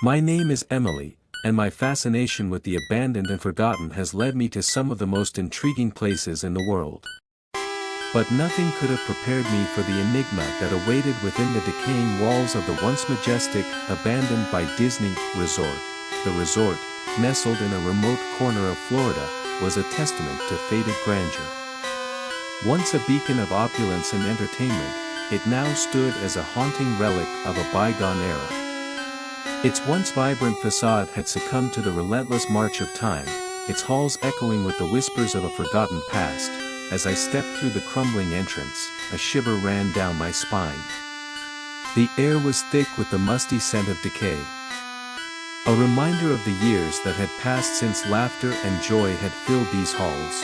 My name is Emily, and my fascination with the abandoned and forgotten has led me to some of the most intriguing places in the world. But nothing could have prepared me for the enigma that awaited within the decaying walls of the once majestic, abandoned by Disney, resort. The resort, nestled in a remote corner of Florida, was a testament to faded grandeur. Once a beacon of opulence and entertainment, it now stood as a haunting relic of a bygone era. Its once vibrant facade had succumbed to the relentless march of time, its halls echoing with the whispers of a forgotten past. As I stepped through the crumbling entrance, a shiver ran down my spine. The air was thick with the musty scent of decay. A reminder of the years that had passed since laughter and joy had filled these halls.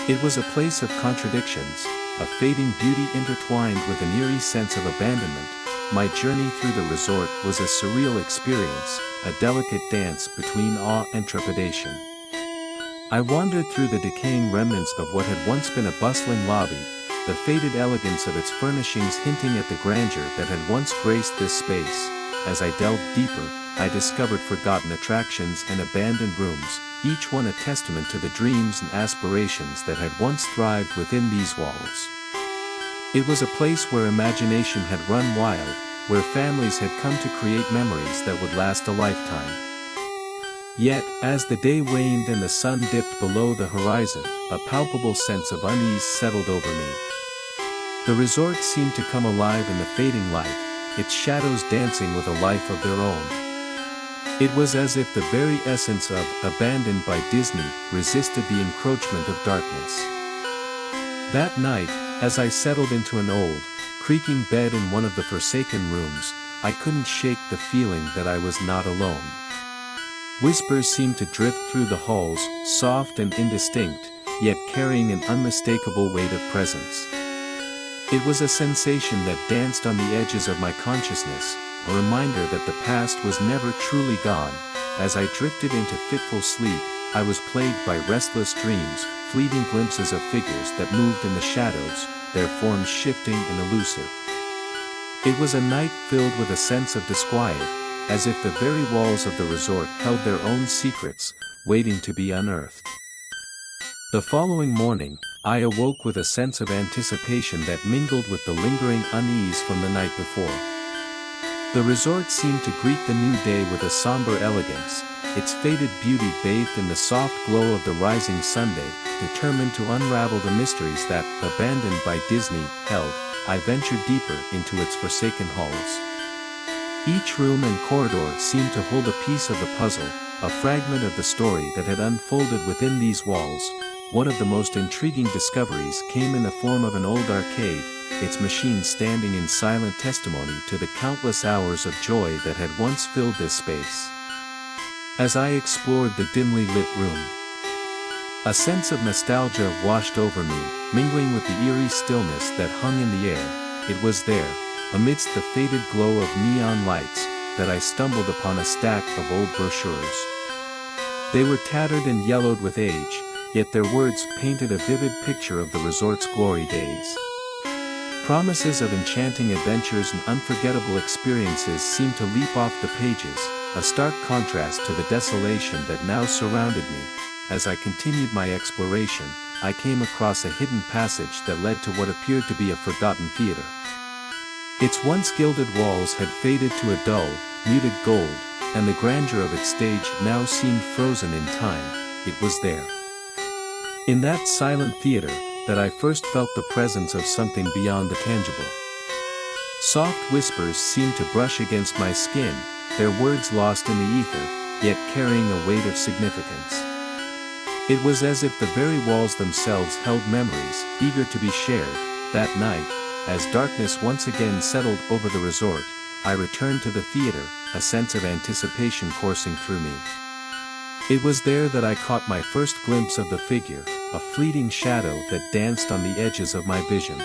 It was a place of contradictions, a fading beauty intertwined with an eerie sense of abandonment. My journey through the resort was a surreal experience, a delicate dance between awe and trepidation. I wandered through the decaying remnants of what had once been a bustling lobby, the faded elegance of its furnishings hinting at the grandeur that had once graced this space. As I delved deeper, I discovered forgotten attractions and abandoned rooms, each one a testament to the dreams and aspirations that had once thrived within these walls. It was a place where imagination had run wild, where families had come to create memories that would last a lifetime. Yet, as the day waned and the sun dipped below the horizon, a palpable sense of unease settled over me. The resort seemed to come alive in the fading light, its shadows dancing with a life of their own. It was as if the very essence of abandoned by Disney resisted the encroachment of darkness. That night, as I settled into an old, creaking bed in one of the forsaken rooms, I couldn't shake the feeling that I was not alone. Whispers seemed to drift through the halls, soft and indistinct, yet carrying an unmistakable weight of presence. It was a sensation that danced on the edges of my consciousness, a reminder that the past was never truly gone. As I drifted into fitful sleep, I was plagued by restless dreams, fleeting glimpses of figures that moved in the shadows, their forms shifting and elusive. It was a night filled with a sense of disquiet, as if the very walls of the resort held their own secrets, waiting to be unearthed. The following morning, I awoke with a sense of anticipation that mingled with the lingering unease from the night before. The resort seemed to greet the new day with a somber elegance, its faded beauty bathed in the soft glow of the rising Sunday. Determined to unravel the mysteries that, abandoned by Disney, held, I ventured deeper into its forsaken halls. Each room and corridor seemed to hold a piece of the puzzle, a fragment of the story that had unfolded within these walls. One of the most intriguing discoveries came in the form of an old arcade, its machines standing in silent testimony to the countless hours of joy that had once filled this space. As I explored the dimly lit room, a sense of nostalgia washed over me, mingling with the eerie stillness that hung in the air. It was there, amidst the faded glow of neon lights, that I stumbled upon a stack of old brochures. They were tattered and yellowed with age, yet their words painted a vivid picture of the resort's glory days. Promises of enchanting adventures and unforgettable experiences seemed to leap off the pages, a stark contrast to the desolation that now surrounded me. As I continued my exploration, I came across a hidden passage that led to what appeared to be a forgotten theater. Its once gilded walls had faded to a dull, muted gold, and the grandeur of its stage now seemed frozen in time. It was there, in that silent theater, that I first felt the presence of something beyond the tangible. Soft whispers seemed to brush against my skin, their words lost in the ether, yet carrying a weight of significance. It was as if the very walls themselves held memories, eager to be shared. That night, as darkness once again settled over the resort, I returned to the theater, a sense of anticipation coursing through me. It was there that I caught my first glimpse of the figure, a fleeting shadow that danced on the edges of my vision.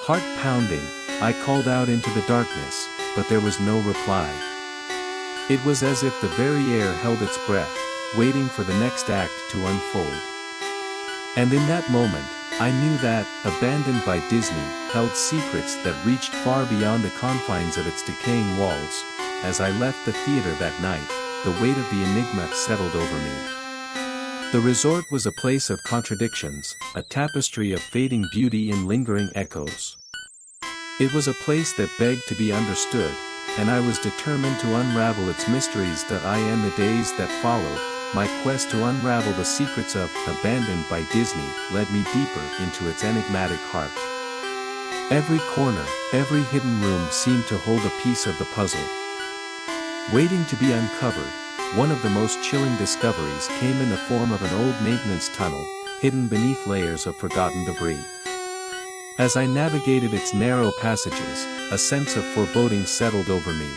Heart pounding, I called out into the darkness, but there was no reply. It was as if the very air held its breath, waiting for the next act to unfold. And in that moment, I knew that, abandoned by Disney, held secrets that reached far beyond the confines of its decaying walls. as I left the theater that night, the weight of the enigma settled over me. The resort was a place of contradictions, a tapestry of fading beauty and lingering echoes. It was a place that begged to be understood, and I was determined to unravel its mysteries. In the days that followed, my quest to unravel the secrets of Abandoned by Disney led me deeper into its enigmatic heart. Every corner, every hidden room seemed to hold a piece of the puzzle, waiting to be uncovered. One of the most chilling discoveries came in the form of an old maintenance tunnel, hidden beneath layers of forgotten debris. As I navigated its narrow passages, a sense of foreboding settled over me.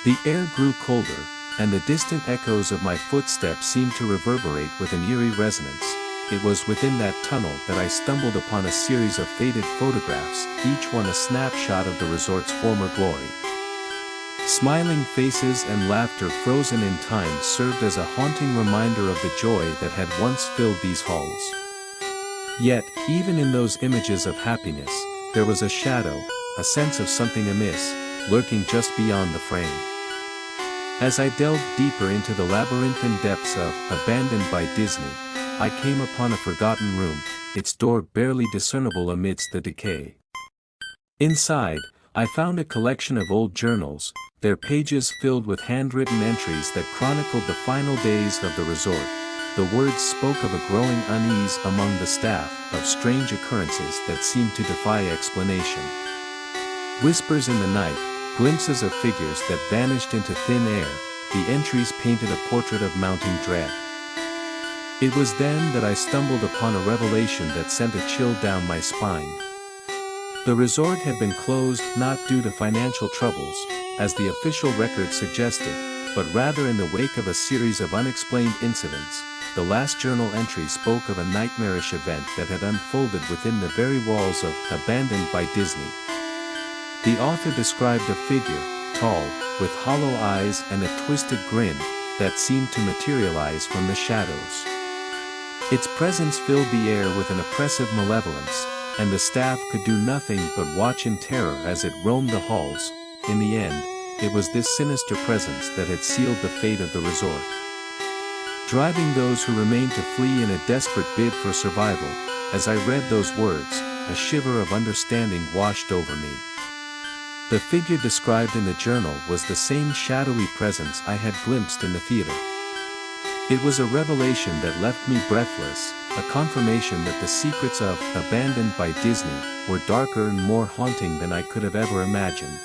The air grew colder, and the distant echoes of my footsteps seemed to reverberate with an eerie resonance. It was within that tunnel that I stumbled upon a series of faded photographs, each one a snapshot of the resort's former glory. Smiling faces and laughter frozen in time served as a haunting reminder of the joy that had once filled these halls. Yet, even in those images of happiness, there was a shadow, a sense of something amiss, lurking just beyond the frame. As I delved deeper into the labyrinthine depths of Abandoned by Disney, I came upon a forgotten room, its door barely discernible amidst the decay. Inside, I found a collection of old journals, their pages filled with handwritten entries that chronicled the final days of the resort. The words spoke of a growing unease among the staff, of strange occurrences that seemed to defy explanation. Whispers in the night, glimpses of figures that vanished into thin air, the entries painted a portrait of mounting dread. It was then that I stumbled upon a revelation that sent a chill down my spine. The resort had been closed not due to financial troubles, as the official record suggested, but rather in the wake of a series of unexplained incidents. The last journal entry spoke of a nightmarish event that had unfolded within the very walls of Abandoned by Disney. The author described a figure, tall, with hollow eyes and a twisted grin, that seemed to materialize from the shadows. Its presence filled the air with an oppressive malevolence, and the staff could do nothing but watch in terror as it roamed the halls. In the end, it was this sinister presence that had sealed the fate of the resort, driving those who remained to flee in a desperate bid for survival. As I read those words, a shiver of understanding washed over me. The figure described in the journal was the same shadowy presence I had glimpsed in the theater. It was a revelation that left me breathless, a confirmation that the secrets of Abandoned by Disney were darker and more haunting than I could have ever imagined.